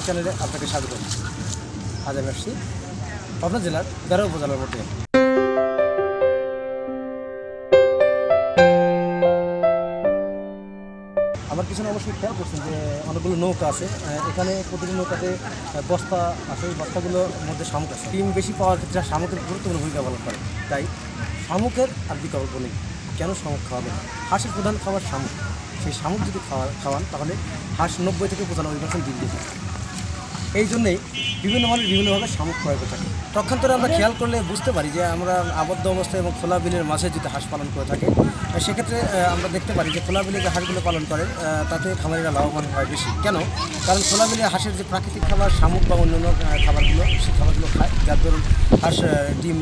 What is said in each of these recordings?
চ্যানেলে আপনাকে স্বাগত। আজ আমি আসছি পাবনা জেলার গারো উপজেলার মধ্যে। আমার পিছনে অবশ্যই খেয়াল করছেন যে অনেকগুলো নৌকা আছে। এখানে প্রতিটি নৌকাতে বস্তা আছে। এই বস্তাগুলোর মধ্যে শামুক আছে। ডিম বেশি পাওয়ার ক্ষেত্রে শামুকের গুরুত্বপূর্ণ ভূমিকা পালন করে। তাই শামুকের আর বিকল্প নেই। কেন শামুক খাওয়াবেন? হাঁসের প্রধান খাবার শামুক। সেই শামুক যদি খাওয়ান তাহলে হাঁস 90 থেকে 95% ডিম দিতে। এই জন্যেই বিভিন্ন মানুষ বিভিন্নভাবে শামুক ক্রয় করে থাকে। পক্ষান্তরে আমরা খেয়াল করলে বুঝতে পারি যে আমরা আবদ্ধ অবস্থায় এবং খোলা বিলের মাঝে যদি হাঁস পালন করে থাকে, সেক্ষেত্রে আমরা দেখতে পারি যে খোলা বিলে যে হাঁসগুলো পালন করে তাতে খামারিরা লাভবান হয় বেশি। কেন? কারণ খোলা বিলে হাঁসের যে প্রাকৃতিক খাবার শামুক বা অন্যান্য খাবারগুলো, সেই খাবারগুলো খায়, যার দরুন হাঁস ডিম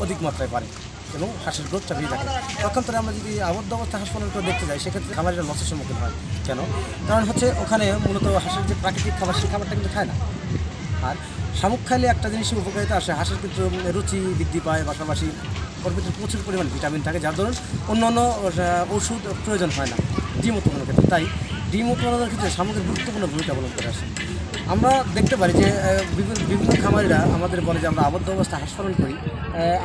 অধিক মাত্রায় পারে এবং হাঁসের গ্রোথটা বেড়ে থাকে। পক্ষান্তরে আমরা যদি আবদ্ধ অবস্থায় হাঁস পালন করে দেখতে যাই, সেক্ষেত্রে খামারিরা লসের সম্মুখীন হয়। কেন? কারণ হচ্ছে ওখানে মূলত হাঁসের যে প্রাকৃতিক খাবার, সেই খাবারটা কিন্তু খায় না। আর শামুক খাইলে একটা জিনিসের উপকারিতা আসে, হাঁসের কিন্তু রুচি বৃদ্ধি পায়, পাশাপাশি ওর ভিতরে প্রচুর পরিমাণ ভিটামিন থাকে, যার ধরুন অন্যান্য ওষুধ প্রয়োজন হয় না ডিম উৎপাদনের ক্ষেত্রে। তাই ডিম উৎপাদনের ক্ষেত্রে শামুকের গুরুত্বপূর্ণ ভূমিকা পালন করে আসে। আমরা দেখতে পারি যে বিভিন্ন খামারিরা আমাদের বলে যে আমরা আবদ্ধ অবস্থায় হাঁস পালন করি,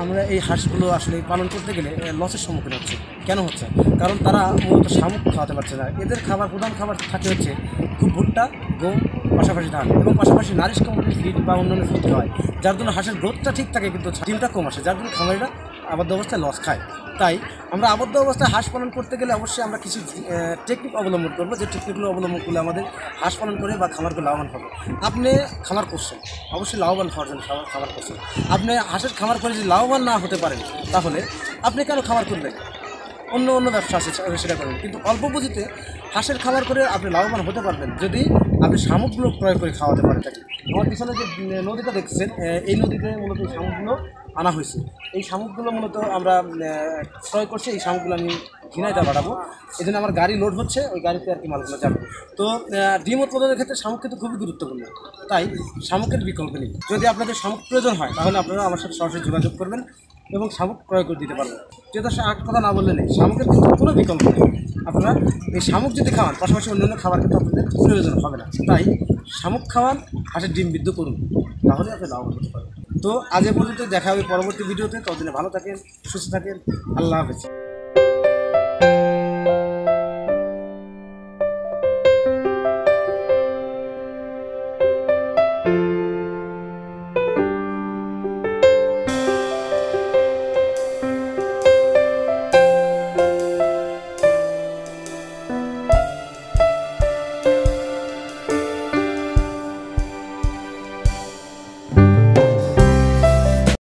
আমরা এই হাঁসগুলো আসলে পালন করতে গেলে লসের সম্মুখীন হচ্ছে। কেন হচ্ছে? কারণ তারা মূলত শামুক খাওয়াতে পারছে না। এদের প্রধান খাবার থাকে হচ্ছে খুব ভুট্টা, গম, পাশাপাশি ধান এবং পাশাপাশি নারিশ কোম্পানির ফিড বা অন্যান্য ফিড হয়, যার জন্য হাঁসের গ্রোথটা ঠিক থাকে কিন্তু ডিমটা কম আসে, যার জন্য খামারিরা আবদ্ধ অবস্থায় লস খায়। তাই আমরা আবদ্ধ অবস্থায় হাঁস পালন করতে গেলে অবশ্যই আমরা কিছু টেকনিক অবলম্বন করবো, যে টেকনিকগুলো অবলম্বন করলে আমাদের হাঁস পালন করে বা খামারগুলো লাভবান হবে। আপনি খামার করছেন, অবশ্যই লাভবান হওয়ার জন্য খামার করছেন। আপনি হাঁসের খামার করে যদি লাভবান না হতে পারেন, তাহলে আপনি কেন খামার করবেন? অন্য ব্যবসা আছে, সেটা করবেন। কিন্তু অল্প পুঁজিতে হাঁসের খামার করে আপনি লাভবান হতে পারবেন যদি আপনি শামুকগুলো ক্রয় করে খাওয়াতে পারেন থাকি। আমার পিছনে যে নদীটা দেখছেন, এই নদীতে মূলত এই শামুকগুলো আনা হয়েছে। এই শামুকগুলো মূলত আমরা ক্রয় করছি। এই শামুকগুলো আমি ঝিনাইদা বাড়াবো, এই জন্য আমার গাড়ি লোড হচ্ছে, ওই গাড়িতে আর কি মালগুলো যাবে। তো ডিম উৎপাদনের ক্ষেত্রে শামুক কিন্তু খুবই গুরুত্বপূর্ণ। তাই শামুকের বিকল্প নেই। যদি আপনাদের শামুক প্রয়োজন হয়, তাহলে আপনারা আমার সাথে সরাসরি যোগাযোগ করবেন এবং শামুক ক্রয় করে দিতে পারবেন। যেটা এক কথা না বললে নেই, শামুকের কিন্তু কোনো বিকল্প নেই। আপনারা এই শামুক যদি খাওয়ান, পাশাপাশি অন্যান্য খাবার কিন্তু আপনাদের প্রয়োজন হবে না। তাই শামুক খাওয়ান, হাঁসের ডিম বৃদ্ধ করুন, তাহলে আপনি লাভবান হতে পারবেন। তো আজ এ পর্যন্ত, দেখা হবে পরবর্তী ভিডিওতে। ততদিনে ভালো থাকেন, সুস্থ থাকেন। আল্লাহ হাফেজ।